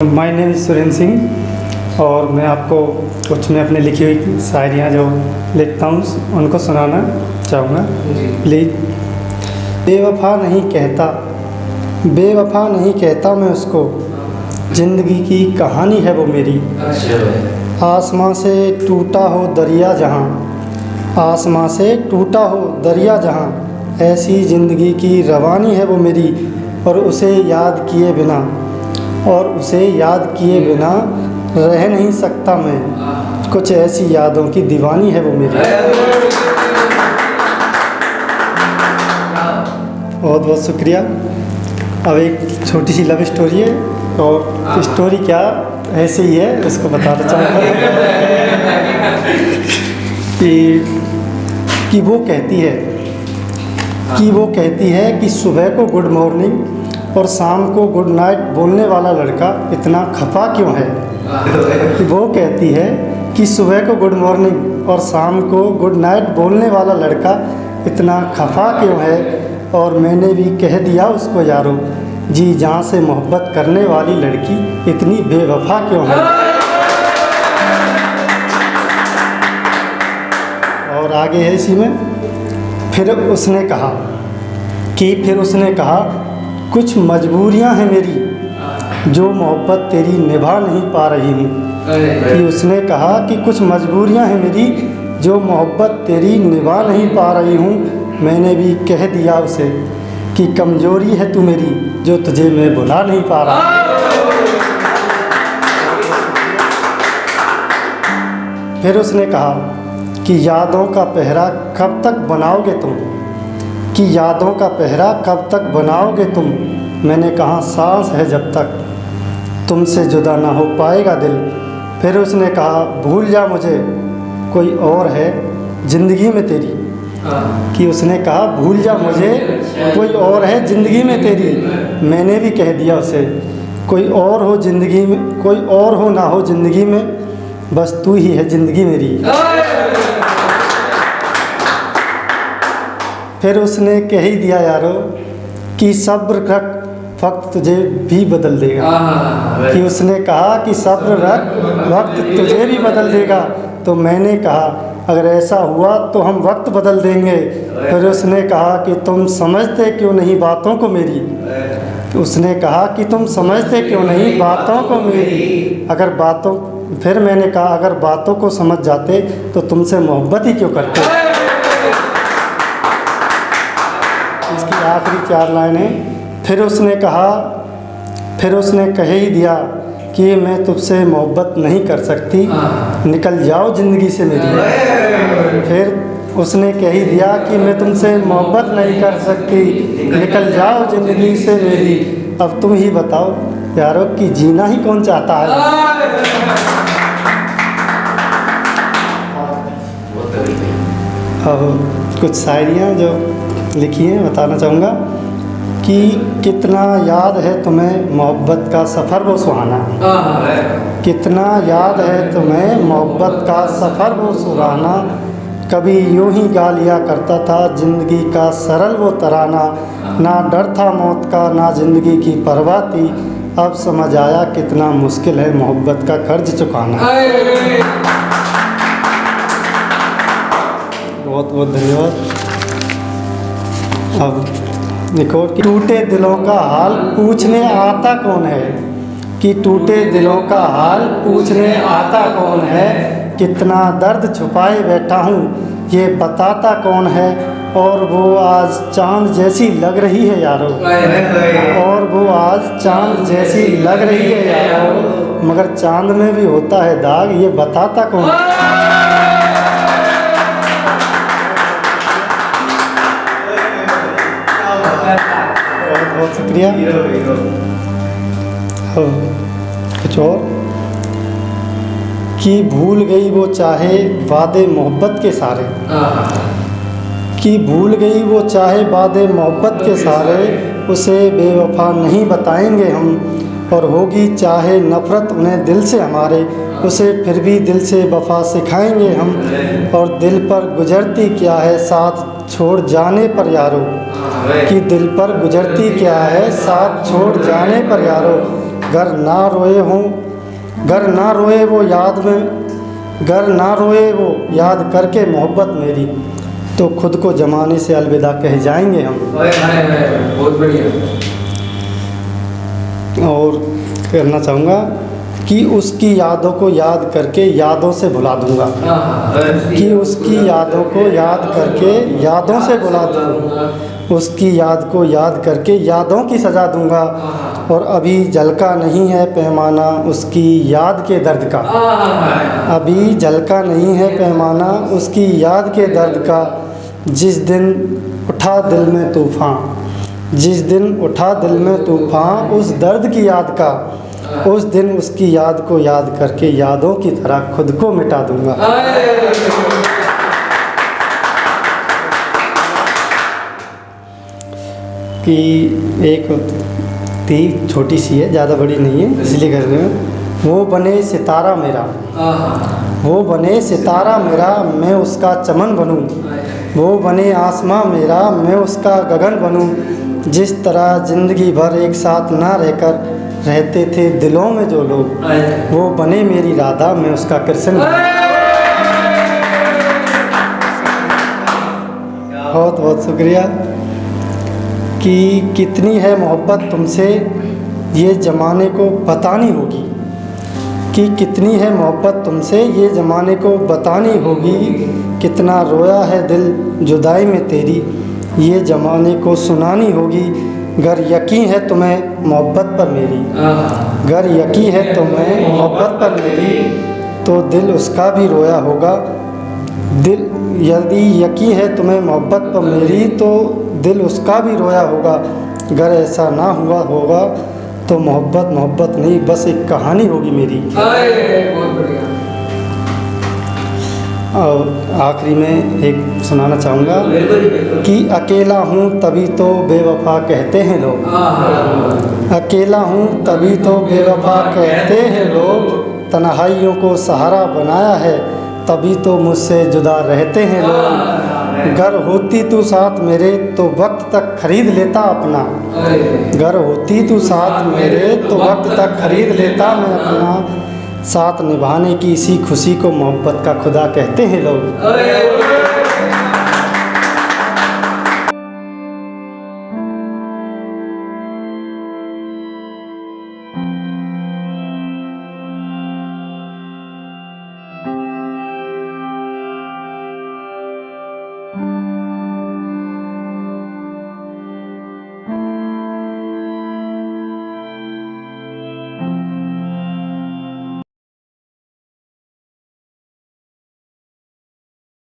My name is Surendra Singh और मैं आपको कुछ में अपने लिखी हुई शायरियाँ जो लिखता हूँ उनको सुनाना चाहूँगा प्लीज़। बेवफा नहीं कहता मैं उसको, ज़िंदगी की कहानी है वो मेरी। आसमां से टूटा हो दरिया जहाँ, ऐसी ज़िंदगी की रवानी है वो मेरी। और उसे याद किए बिना रह नहीं सकता मैं, कुछ ऐसी यादों की दीवानी है वो मेरी। बहुत बहुत शुक्रिया। अब एक छोटी सी लव स्टोरी है और स्टोरी क्या ऐसे ही है, उसको बताना चाहूँगा कि वो कहती है कि सुबह को गुड मॉर्निंग और शाम को गुड नाइट बोलने वाला लड़का इतना खफा क्यों है। वो कहती है कि सुबह को गुड मॉर्निंग और शाम को गुड नाइट बोलने वाला लड़का इतना खफा क्यों है। और मैंने भी कह दिया उसको यारो, जी जान से मोहब्बत करने वाली लड़की इतनी बेवफा क्यों है। और आगे है इसी में, फिर उसने कहा कुछ मजबूरियां हैं मेरी जो मोहब्बत तेरी निभा नहीं पा रही हूँ। कि उसने कहा कि कुछ मजबूरियां हैं मेरी जो मोहब्बत तेरी निभा नहीं पा रही हूँ। मैंने भी कह दिया उसे कि कमज़ोरी है तू मेरी जो तुझे मैं भुला नहीं पा रहा। फिर उसने कहा कि यादों का पहरा कब तक बनाओगे तुम। मैंने कहा सांस है जब तक तुमसे जुदा ना हो पाएगा दिल। फिर उसने कहा भूल जा मुझे कोई और है ज़िंदगी में तेरी। कि उसने कहा भूल जा मुझे कोई और है ज़िंदगी में तेरी। मैंने भी कह दिया उसे कोई और हो ना हो ज़िंदगी में, बस तू ही है ज़िंदगी मेरी। फिर उसने कह ही दिया यारो कि सब्र रख वक्त तुझे भी बदल देगा। कि उसने कहा कि सब्र रख वक्त तुझे भी बदल देगा। तो मैंने कहा अगर ऐसा हुआ तो हम वक्त बदल देंगे। फिर उसने कहा कि तुम समझते क्यों नहीं बातों को मेरी। उसने कहा कि तुम समझते क्यों नहीं बातों को मेरी। फिर मैंने कहा अगर बातों को समझ जाते तो तुमसे मोहब्बत ही क्यों करते। इसकी आखिरी 4 लाइनें। फिर उसने कह ही दिया कि मैं तुझसे मोहब्बत नहीं कर सकती, निकल जाओ ज़िंदगी से मेरी। फिर उसने कह ही दिया कि मैं तुमसे मोहब्बत नहीं कर सकती, निकल जाओ ज़िंदगी से मेरी। अब तुम ही बताओ यारो कि जीना ही कौन चाहता है। अब कुछ शायरियाँ जो लिखी हैं बताना चाहूँगा कि कितना याद है तुम्हें मोहब्बत का सफ़र वो सुहाना। कितना याद है तुम्हें मोहब्बत का सफ़र वो सुहाना। कभी यूं ही गा लिया करता था ज़िंदगी का सरल वो तराना। ना डर था मौत का ना ज़िंदगी की परवाह थी, अब समझ आया कितना मुश्किल है मोहब्बत का कर्ज चुकाना। बहुत बहुत धन्यवाद। अब एक और, टूटे दिलों का हाल पूछने आता कौन है। कि टूटे दिलों का हाल पूछने आता कौन है। कितना दर्द छुपाए बैठा हूँ ये बताता कौन है। और वो आज चांद जैसी लग रही है यारो। मगर चांद में भी होता है दाग, ये बताता कौन है। बहुत शुक्रिया। कुछ और कि भूल गई वो चाहे वादे मोहब्बत के सारे। कि भूल गई वो चाहे वादे मोहब्बत के सारे, उसे बेवफा नहीं बताएंगे हम। और होगी चाहे नफ़रत उन्हें दिल से हमारे, उसे फिर भी दिल से वफा सिखाएंगे हम। और दिल पर गुजरती क्या है साथ छोड़ जाने पर यारो। कि दिल पर गुजरती क्या है साथ छोड़ जाने पर यारो। घर ना रोए हों, घर ना रोए वो याद में, घर ना रोए वो याद करके मोहब्बत मेरी, तो खुद को ज़माने से अलविदा कह जाएंगे हम। बहुत बढ़िया। और करना चाहूँगा कि उसकी यादों को याद करके यादों से भुला दूँगा, कि उसकी यादों को याद करके यादों से भुला दूँगा, उसकी याद को याद करके यादों की सज़ा दूँगा। और अभी झलका नहीं है पैमाना उसकी याद के दर्द का, अभी झलका नहीं है पैमाना उसकी याद के दर्द का। जिस दिन उठा दिल में तूफ़ान, जिस दिन उठा दिल में तूफ़ान उस दर्द की याद का, उस दिन उसकी याद को याद करके यादों की तरह खुद को मिटा दूँगा। कि एक थी छोटी सी है, ज़्यादा बड़ी नहीं है इसलिए कर रहे हैं। वो बने सितारा मेरा, वो बने सितारा मेरा मैं उसका चमन बनूं, वो बने आसमां मेरा मैं उसका गगन बनूं। जिस तरह ज़िंदगी भर एक साथ ना रहकर रहते थे दिलों में जो लोग, वो बने मेरी राधा मैं उसका कृष्ण बनूं। बहुत बहुत शुक्रिया। कि कितनी है मोहब्बत तुमसे ये ज़माने को बतानी होगी, कि कितनी है मोहब्बत तुमसे ये ज़माने को बतानी होगी। कितना रोया है दिल जुदाई में तेरी ये ज़माने को सुनानी होगी। गर यकीन है तुम्हें मोहब्बत पर मेरी, गर यकीन है तुम्हें मोहब्बत पर मेरी, तो दिल उसका भी रोया होगा। दिल यदि यकीन है तुम्हें मोहब्बत पर मेरी, तो दिल उसका भी रोया होगा। अगर ऐसा ना हुआ होगा तो मोहब्बत मोहब्बत नहीं बस एक कहानी होगी मेरी। बहुत बढ़िया। और आखिरी में एक सुनाना चाहूँगा कि अकेला हूँ तभी तो बेवफा कहते हैं लोग, अकेला हूँ तभी तो बेवफा कहते हैं लोग। तन्हाइयों को सहारा बनाया है तभी तो मुझसे जुदा रहते हैं लोग। घर होती तू साथ मेरे तो वक्त तक खरीद लेता अपना, घर होती तू साथ मेरे तो वक्त तक खरीद लेता मैं अपना। साथ निभाने की इसी खुशी को मोहब्बत का खुदा कहते हैं लोग।